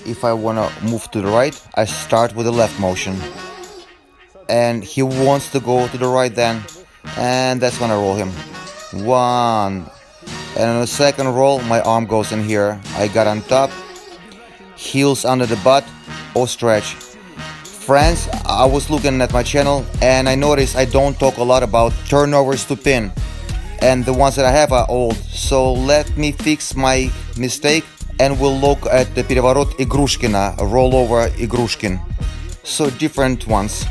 If I want to move to the right, I start with the left motion. And he wants to go to the right then. And that's when I roll him. One. And on the second roll, my arm goes in here. I got on top. Heels under the butt or stretch. Friends, I was looking at my channel and I noticed I don't talk a lot about turnovers to pin. And the ones that I have are old. So let me fix my mistake and we'll look at the переворот Igrushkina, a rollover Igrushkin. So different ones.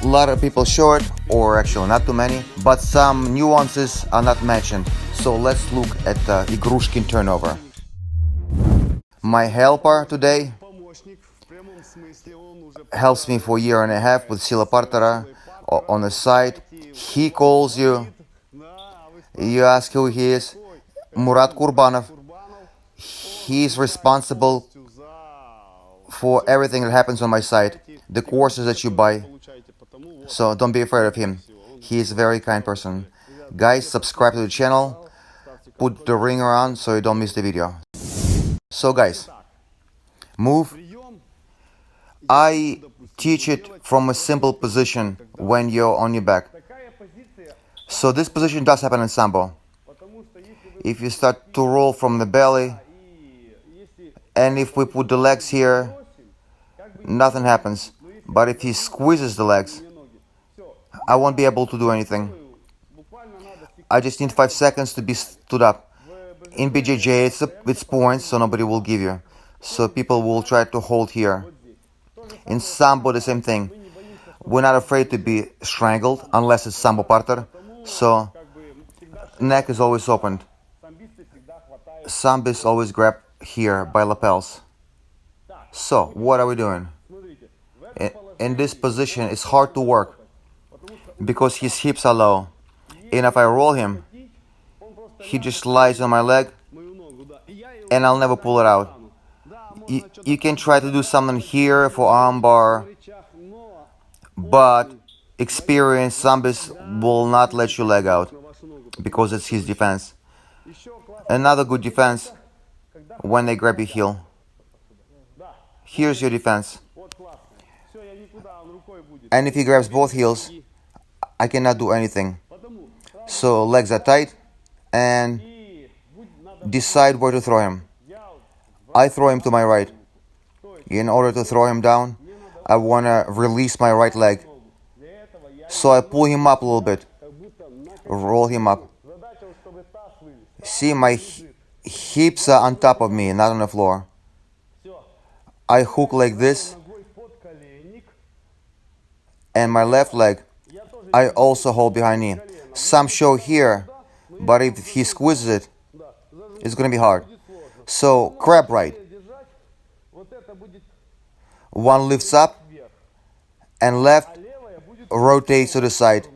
A lot of people show it, or actually not too many, but some nuances are not mentioned. So let's look at the Igrushkin turnover. My helper today helps me for a year and a half with SILA PARTERA on the side. He calls you, you ask who he is. Murat Kurbanov. He's responsible for everything that happens on my site, the courses that you buy. So don't be afraid of him. He is a very kind person. Guys, subscribe to the channel, put the ring around so you don't miss the video. So guys, move. I teach it from a simple position when you're on your back. So this position does happen in Sambo. If you start to roll from the belly, and if we put the legs here, nothing happens. But if he squeezes the legs, I won't be able to do anything. I just need 5 seconds to be stood up. In BJJ, it's points, so nobody will give you. So people will try to hold here. In Sambo, the same thing. We're not afraid to be strangled unless it's Sambo Parter. So neck is always opened. Sambis always grab here by lapels. So what are we doing? In this position, it's hard to work because his hips are low. And if I roll him, he just lies on my leg and I'll never pull it out. You can try to do something here for armbar, but experienced Sambis will not let your leg out because it's his defense. Another good defense when they grab your heel. Here's your defense. And if he grabs both heels, I cannot do anything. So legs are tight and decide where to throw him. I throw him to my right. In order to throw him down, I want to release my right leg. So I pull him up a little bit, roll him up. See, my hips are on top of me, not on the floor. I hook like this, and my left leg, I also hold behind knee. Some show here, but if he squeezes it, it's going to be hard. So, crab right. One lifts up, and left rotates to the side.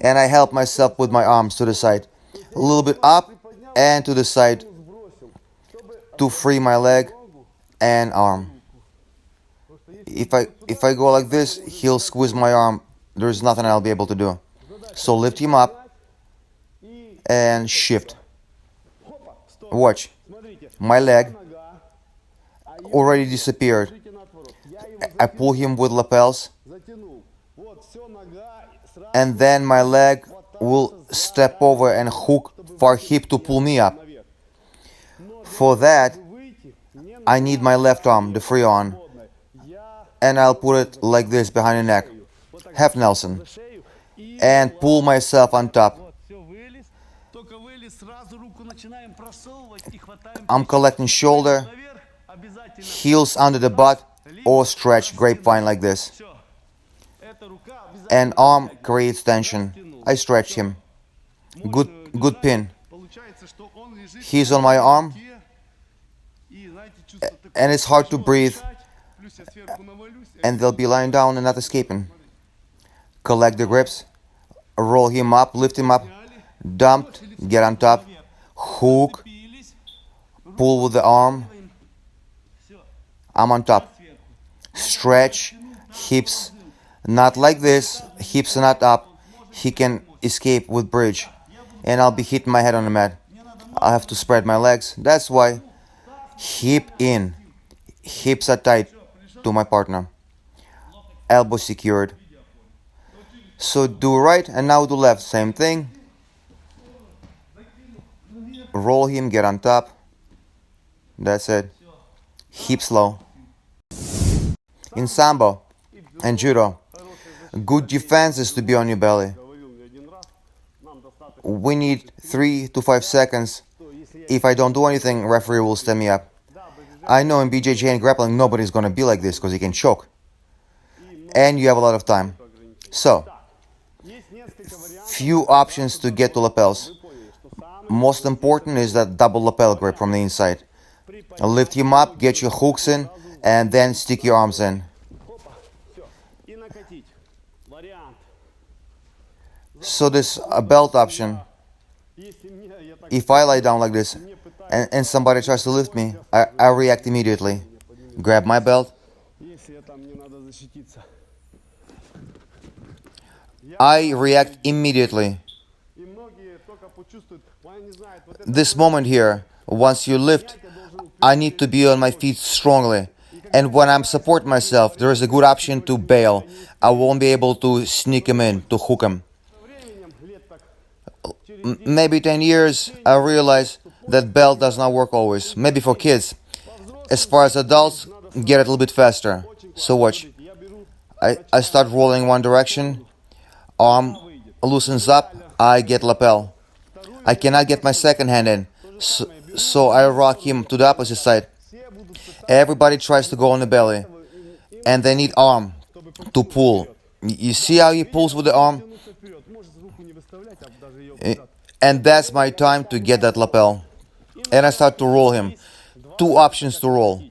And I help myself with my arms to the side. A little bit up and to the side to free my leg and arm. If I go like this, he'll squeeze my arm. There's nothing I'll be able to do. So lift him up and shift. Watch. My leg already disappeared. I pull him with lapels. And then my leg will step over and hook for hip to pull me up. For that, I need my left arm, the free arm. And I'll put it like this behind the neck. Half Nelson. And pull myself on top. I'm collecting shoulder, heels under the butt, or stretch grapevine like this. And arm creates tension. I stretch him. Good pin. He's on my arm. And it's hard to breathe. And they'll be lying down and not escaping. Collect the grips. Roll him up, lift him up. Dumped, get on top. Hook. Pull with the arm. I'm on top. Stretch. Hips not like this. Hips are not up. He can escape with bridge. And I'll be hitting my head on the mat. I'll have to spread my legs. That's why hip in. Hips are tight to my partner. Elbow secured. So do right and now do left. Same thing. Roll him, get on top. That's it. Hips low. In Sambo and Judo, good defense is to be on your belly. We need 3 to 5 seconds. If I don't do anything, referee will stand me up. I know in BJJ and grappling nobody's gonna be like this because you can choke. And you have a lot of time. So, few options to get to lapels. Most important is that double lapel grip from the inside. Lift him up, get your hooks in, and then stick your arms in. So this a belt option. If I lie down like this and somebody tries to lift me, I react immediately. Grab my belt. I react immediately. This moment here, once you lift, I need to be on my feet strongly. And when I'm supporting myself, there is a good option to bail. I won't be able to sneak him in, to hook him. Maybe 10 years, I realize that belt does not work always. Maybe for kids. As far as adults, get it a little bit faster. So watch. I start rolling one direction. Arm loosens up. I get lapel. I cannot get my second hand in. So I rock him to the opposite side. Everybody tries to go on the belly. And they need arm to pull. You see how he pulls with the arm? And that's my time to get that lapel. And I start to roll him. 2 options to roll.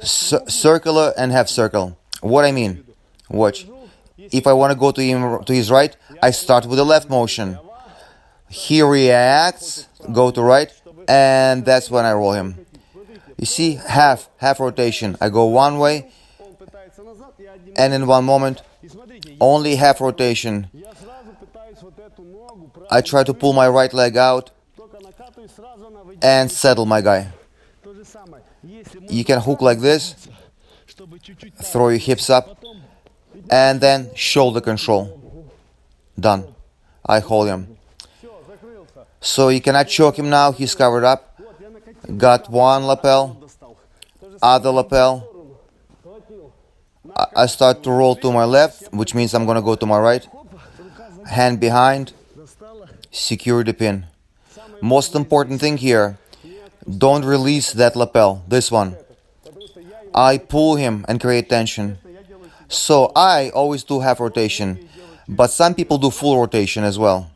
Circular and half circle. What I mean? Watch. If I want to go to his right, I start with the left motion. He reacts, go to right, and that's when I roll him. You see, half rotation. I go one way, and in one moment, only half rotation. I try to pull my right leg out and settle my guy. You can hook like this, throw your hips up, and then shoulder control. Done. I hold him. So you cannot choke him now, he's covered up. Got one lapel, other lapel. I start to roll to my left, which means I'm gonna go to my right. Hand behind, secure the pin. Most important thing here, don't release that lapel, this one. I pull him and create tension. So I always do half rotation, but some people do full rotation as well.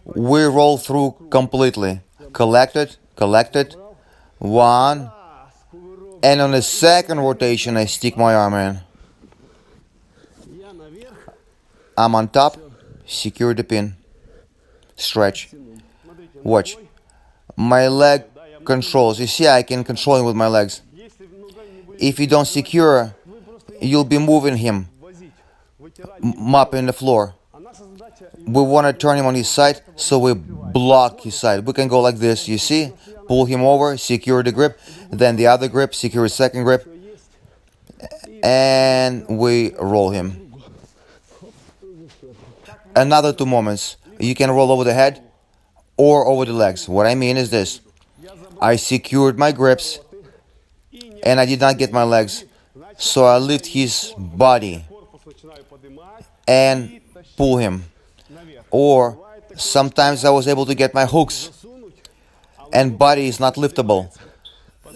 We roll through completely. Collect it, one, and on the second rotation I stick my arm in. I'm on top, secure the pin, stretch. Watch. My leg controls. You see, I can control him with my legs. If you don't secure, you'll be moving him, mopping the floor. We want to turn him on his side, so we block his side. We can go like this, you see? Pull him over, secure the grip, then the other grip, secure the second grip, and we roll him. Another 2 moments. You can roll over the head or over the legs. What I mean is this. I secured my grips, and I did not get my legs. So I lift his body and pull him. Or sometimes I was able to get my hooks and body is not liftable.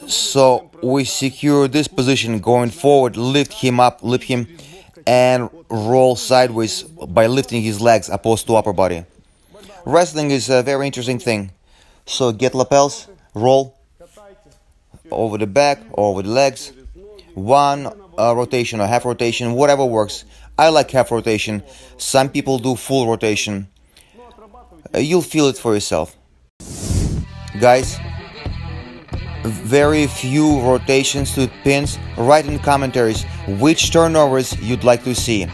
So we secure this position going forward, lift him up, lift him and roll sideways by lifting his legs opposed to upper body. Wrestling is a very interesting thing. So get lapels, roll over the back or over the legs. One rotation or half rotation, whatever works. I like half rotation. Some people do full rotation. You'll feel it for yourself. Guys, very few rotations to pins. Write in the commentaries which turnovers you'd like to see.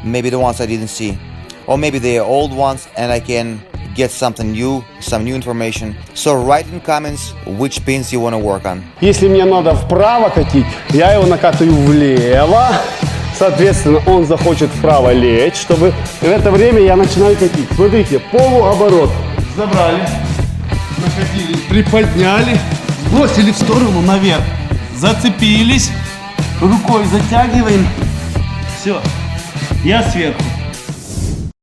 Maybe the ones I didn't see. Or maybe they are old ones and I can get something new, some new information. So write in comments which pins you want to work on. Если мне надо вправо катить, я его накатываю влево. Соответственно, он захочет вправо лечь, чтобы в это время я начинаю катить. Смотрите, полуоборот. Забрали, накатились, приподняли, бросили в сторону наверх. Зацепились, рукой затягиваем. Все, я сверху.